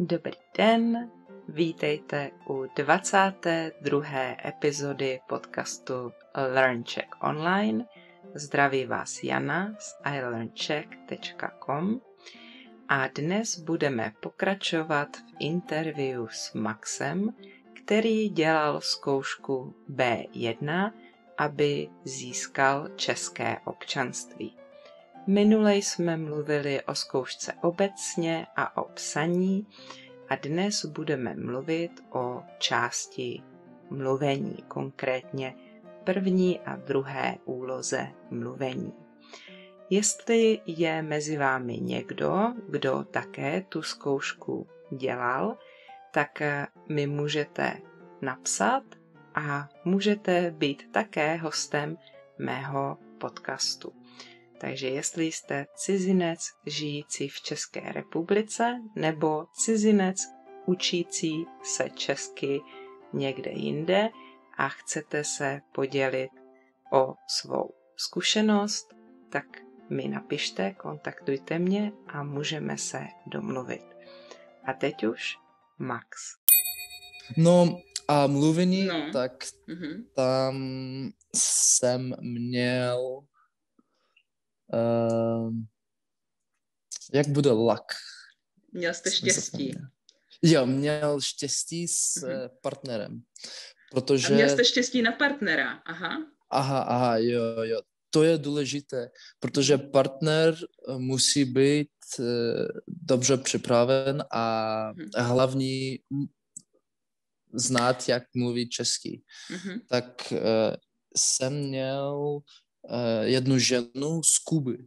Dobrý den, vítejte u 22. epizody podcastu LearnCheck Online. Zdraví vás Jana z iLearnCheck.com a dnes budeme pokračovat v interview s Maxem, který dělal zkoušku B1, aby získal české občanství. Minule jsme mluvili o zkoušce obecně a o psaní a dnes budeme mluvit o části mluvení, konkrétně první a druhé úloze mluvení. Jestli je mezi vámi někdo, kdo také tu zkoušku dělal, tak mi můžete napsat a můžete být také hostem mého podcastu. Takže jestli jste cizinec žijící v České republice nebo cizinec učící se česky někde jinde a chcete se podělit o svou zkušenost, tak mi napište, kontaktujte mě a můžeme se domluvit. A teď už Max. No a mluvení, tak tam jsem měl jak bude luck? Měl jste štěstí. Jo, měl štěstí s partnerem. Protože... A měl jste štěstí na partnera, Aha, jo. To je důležité, protože partner musí být dobře připraven a hlavně znát, jak mluví česky. Tak jsem měl jednu ženu z Kuby.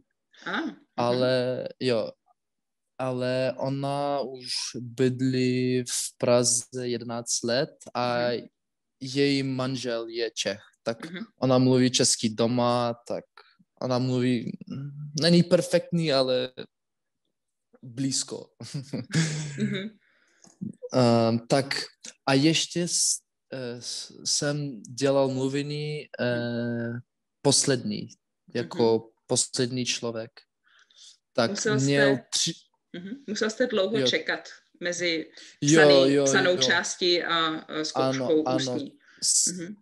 Ale ona už bydlí v Praze 11 let a její manžel je Čech. Tak ona mluví česky doma, tak ona mluví, není perfektní, ale blízko. Tak a ještě jsem dělal mluvení poslední, jako poslední člověk. Tak Musel jste dlouho čekat mezi psanou částí a zkouškou ústní.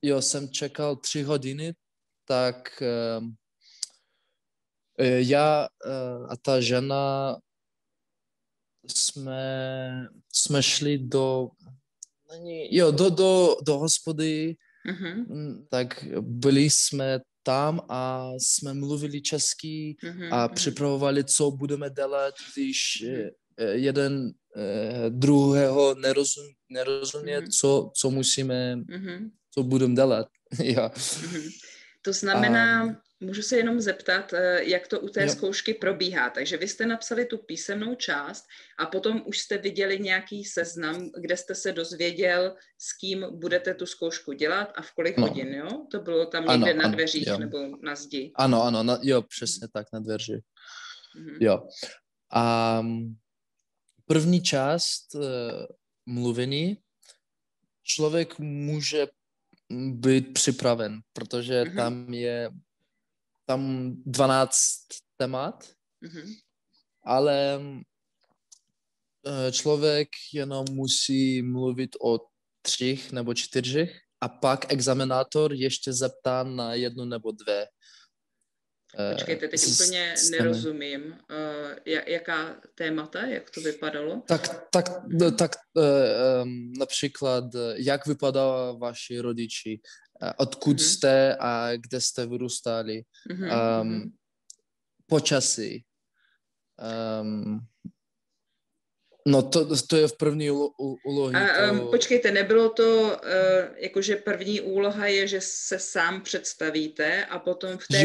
Jo, jsem čekal 3 hodiny, tak já a ta žena jsme šli do hospody, tak byli jsme tam a jsme mluvili česky a připravovali, co budeme dělat, když jeden druhého nerozumí, co musíme, co budeme dělat. Ja. To znamená, můžu se jenom zeptat, jak to u té zkoušky probíhá. Takže vy jste napsali tu písemnou část a potom už jste viděli nějaký seznam, kde jste se dozvěděl, s kým budete tu zkoušku dělat a v kolik hodin, jo? To bylo tam někde na dveřích nebo na zdi. Ano, přesně tak, na dveři. Jo. A první část mluvení člověk může být připraven, protože tam 12 témat, ale člověk jenom musí mluvit o 3 nebo 4 a pak examinátor ještě zeptá na 1 nebo 2. Počkejte, teď úplně nerozumím. Jaká témata, jak to vypadalo? Tak například, jak vypadá vaši rodiči, odkud jste a kde jste vyrůstali, počasí. To je v první úlohy. Počkejte, nebylo to, jakože první úloha je, že se sám představíte a potom v té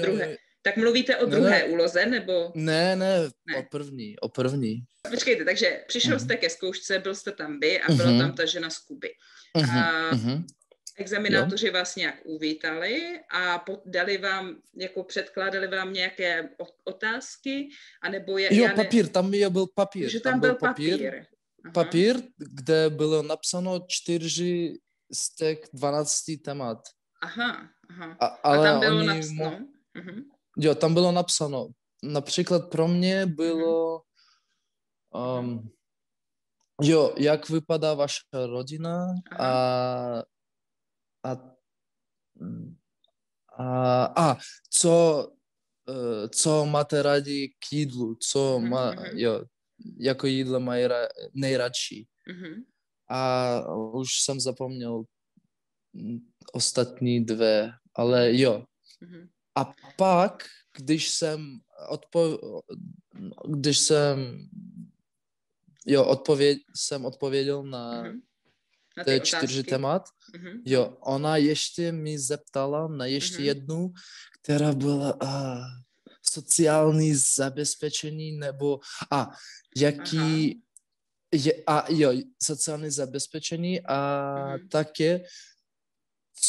druhé. Tak mluvíte o druhé úloze, nebo? Ne, o první. Počkejte, takže přišel jste ke zkoušce, byl jste tam vy a byla tam ta žena z Kuby. Examinátoři vás nějak uvítali a předkládali vám nějaké otázky, anebo papír, tam byl papír. Že tam byl papír. Papír, kde bylo napsáno 4 z těch 12 témat. Aha. Ale tam bylo napsáno? Jo, tam bylo napsáno. Například pro mě bylo Jo, jak vypadá vaše rodina a co máte rádi k jídlu, jako jídlo mají nejradši. A už jsem zapomněl ostatní dvě, ale jo. A pak, když jsem odpověděl na ty 4 témat, jo, ona ještě mi zeptala na ještě jednu, která byla sociální zabezpečení, nebo sociální zabezpečení a také,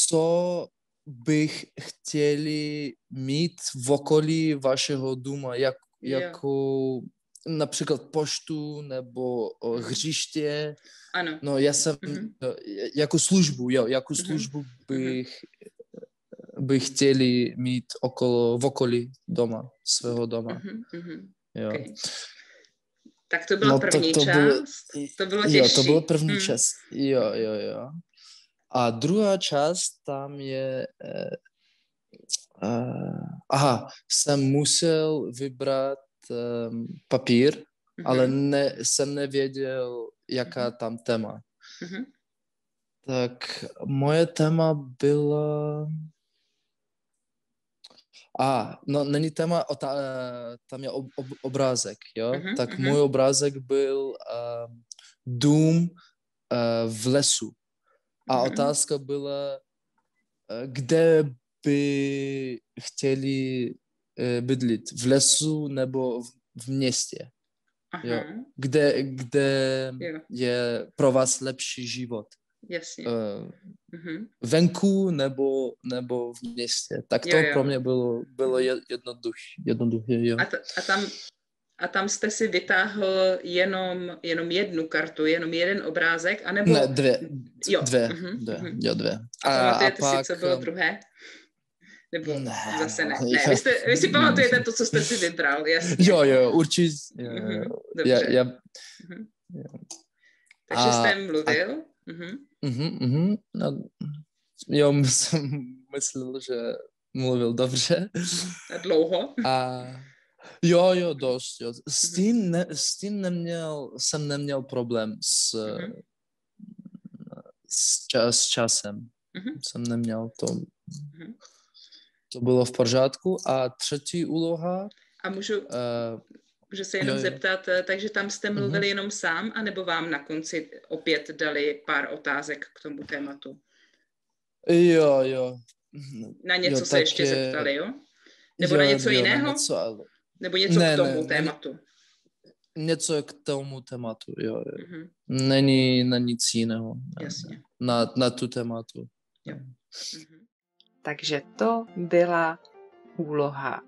co bych chtěli mít v okolí vašeho doma, jako například poštu nebo hřiště. Ano. No, já jsem jako službu, bych chtěli mít v okolí doma, svého doma. Jo. Okay. Tak to byla první část? To bylo těžší. Jo, to byla první část. Jo. A druhá část, tam je... jsem musel vybrat papír, ale jsem nevěděl, jaká tam téma. Tak moje téma byla... není téma, tam je obrázek, jo? Tak můj obrázek byl dům v lesu. A otázka byla, kde by chtěli bydlit, v lesu nebo v městě. Jo? Kde je pro vás lepší život. Jasně. Venku nebo v městě. Tak to pro mě bylo jednoduché. Jo. A tam jste si vytáhl jenom jednu kartu, jenom jeden obrázek, anebo... Ne, dvě. A pamatujete si, co bylo druhé? Nebo zase ne. Vy si pamatujete to, co jste si vybral, jasně. Jo, určitě. Dobře. Takže jste mluvil? Jo, jsem myslel, že mluvil dobře. A dlouho? Jo, dost. Jo. S tím jsem neměl problém s časem. Jsem neměl to. To bylo v pořádku. A třetí úloha... A můžu se jenom zeptat, takže tam jste mluvili jenom sám, anebo vám na konci opět dali pár otázek k tomu tématu? Jo. Na něco se ještě zeptali, jo? Nebo na něco jiného? Nebo něco k tomu tématu? Něco k tomu tématu, jo. Není na nic jiného. Jasně. Na tu tématu. Jo. Takže to byla úloha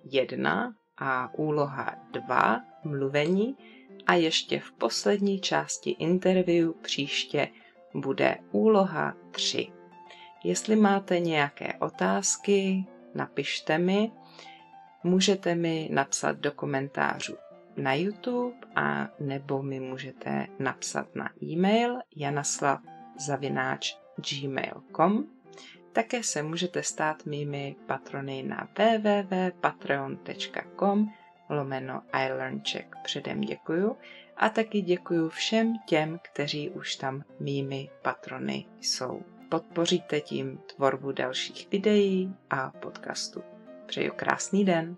1 a úloha 2, mluvení, a ještě v poslední části interview příště bude úloha 3. Jestli máte nějaké otázky, napište mi, můžete mi napsat do komentářů na YouTube a nebo mi můžete napsat na e-mail janaslav@gmail.com. Také se můžete stát mými patrony na www.patreon.com/iLearnCzech. Předem děkuju a taky děkuju všem těm, kteří už tam mými patrony jsou. Podpoříte tím tvorbu dalších videí a podcastu. Přeju krásný den.